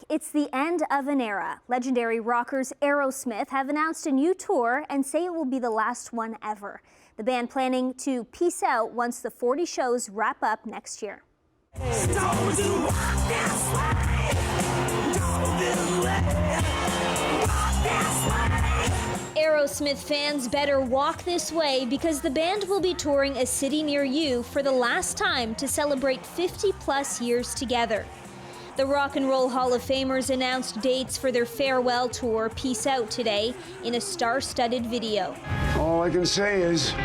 It's the end of an era. Legendary rockers Aerosmith have announced a new tour and say it will be the last one ever. The band planning to peace out once the 40 shows wrap up next year. Aerosmith fans better walk this way because the band will be touring a city near you for the last time to celebrate 50+ years together. The Rock and Roll Hall of Famers announced dates for their farewell tour, Peace Out, today in a star-studded video. All I can say is... Peace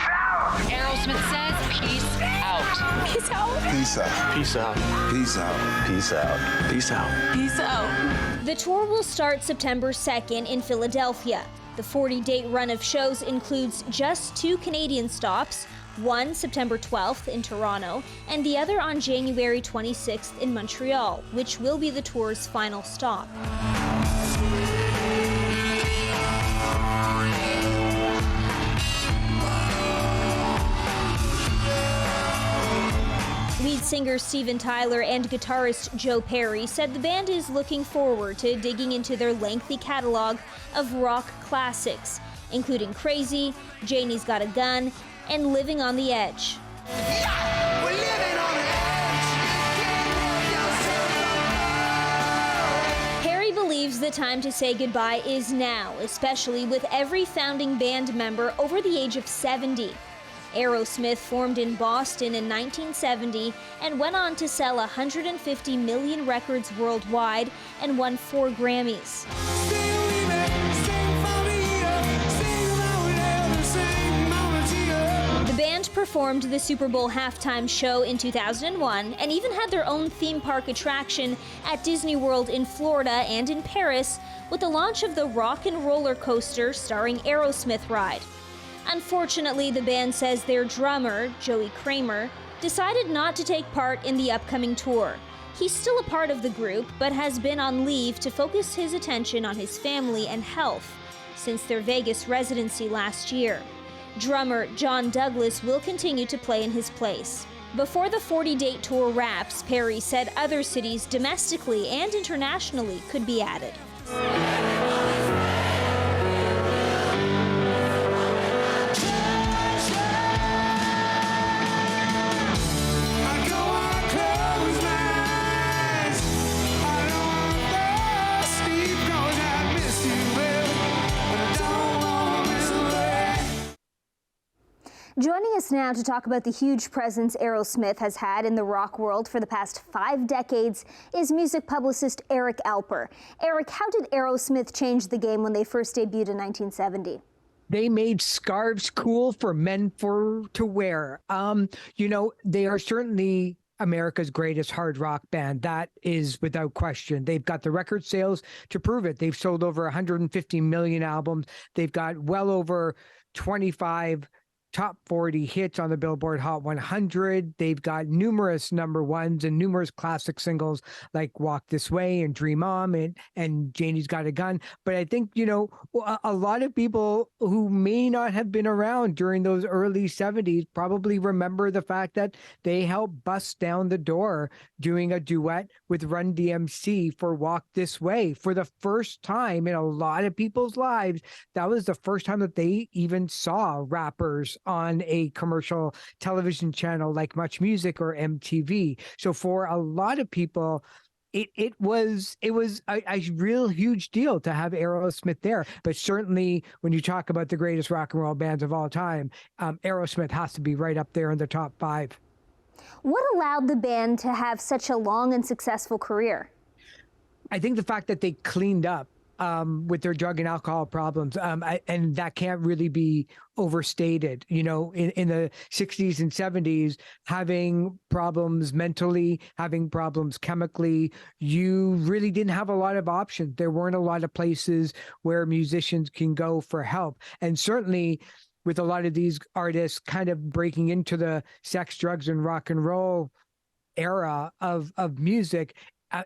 out! Aerosmith says peace out. Peace out. Peace out. Peace out. Peace out. Peace out. Peace out. Peace out. The tour will start September 2nd in Philadelphia. The 40-date run of shows includes just 2 Canadian stops, one September 12th in Toronto, and the other on January 26th in Montreal, which will be the tour's final stop. Lead singer Steven Tyler and guitarist Joe Perry said the band is looking forward to digging into their lengthy catalog of rock classics, including Crazy, Janie's Got a Gun, and Living on the Edge. Yeah, we're living on the edge. Perry believes the time to say goodbye is now, especially with every founding band member over the age of 70. Aerosmith formed in Boston in 1970 and went on to sell 150 million records worldwide and won 4 Grammys. The band performed the Super Bowl halftime show in 2001 and even had their own theme park attraction at Disney World in Florida and in Paris with the launch of the Rock and Roller Coaster starring Aerosmith ride. Unfortunately, the band says their drummer, Joey Kramer, decided not to take part in the upcoming tour. He's still a part of the group, but has been on leave to focus his attention on his family and health since their Vegas residency last year. Drummer John Douglas will continue to play in his place. Before the 40-date tour wraps, Perry said other cities domestically and internationally could be added. Joining us now to talk about the huge presence Aerosmith has had in the rock world for the past 5 decades is music publicist Eric Alper. Eric, how did Aerosmith change the game when they first debuted in 1970? They made scarves cool for men to wear. They are certainly America's greatest hard rock band. That is without question. They've got the record sales to prove it. They've sold over 150 million albums. They've got well over 25 top 40 hits on the Billboard Hot 100. They've got numerous number ones and numerous classic singles like Walk This Way and Dream On and Janie's Got a Gun. But I think, a lot of people who may not have been around during those early 70s probably remember the fact that they helped bust down the door doing a duet with Run DMC for Walk This Way. For the first time in a lot of people's lives, that was the first time that they even saw rappers on a commercial television channel like Much Music or MTV. So for a lot of people, it was a real huge deal to have Aerosmith there. But certainly when you talk about the greatest rock and roll bands of all time, Aerosmith has to be right up there in the top 5. What allowed the band to have such a long and successful career? I think the fact that they cleaned up with their drug and alcohol problems. And that can't really be overstated. In the 60s and 70s, having problems mentally, having problems chemically, you really didn't have a lot of options. There weren't a lot of places where musicians can go for help. And certainly with a lot of these artists kind of breaking into the sex, drugs, and rock and roll era of music,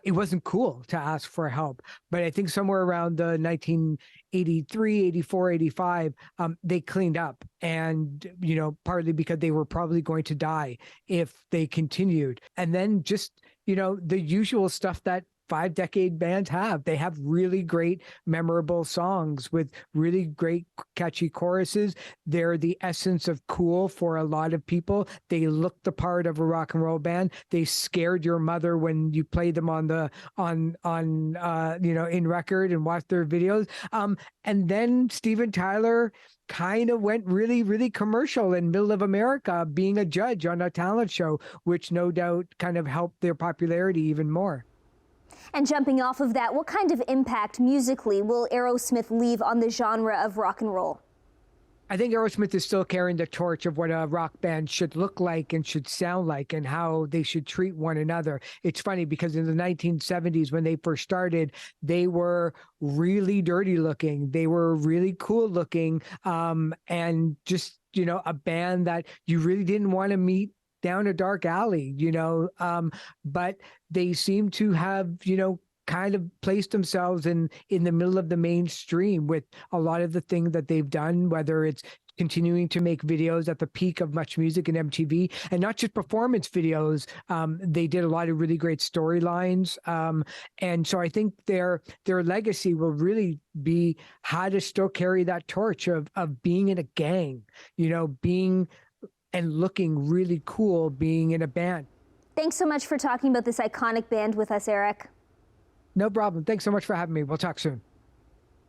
it wasn't cool to ask for help. But I think somewhere around the 1983, 84, 85, they cleaned up. And, partly because they were probably going to die if they continued. And then just, the usual stuff that 5-decade bands have. They have really great, memorable songs with really great, catchy choruses. They're the essence of cool for a lot of people. They look the part of a rock and roll band. They scared your mother when you played them on in record and watched their videos. And then Steven Tyler kind of went really, really commercial in middle of America, being a judge on a talent show, which no doubt kind of helped their popularity even more. And jumping off of that, what kind of impact musically will Aerosmith leave on the genre of rock and roll? I think Aerosmith is still carrying the torch of what a rock band should look like and should sound like and how they should treat one another. It's funny because in the 1970s, when they first started, they were really dirty looking. They were really cool looking, and just, a band that you really didn't want to meet down a dark alley, but they seem to have, kind of placed themselves in the middle of the mainstream with a lot of the things that they've done, whether it's continuing to make videos at the peak of Much Music and MTV, and not just performance videos. They did a lot of really great storylines. And so I think their legacy will really be how to still carry that torch of being in a gang, being and looking really cool, being in a band. Thanks so much for talking about this iconic band with us, Eric. No problem. Thanks so much for having me. We'll talk soon.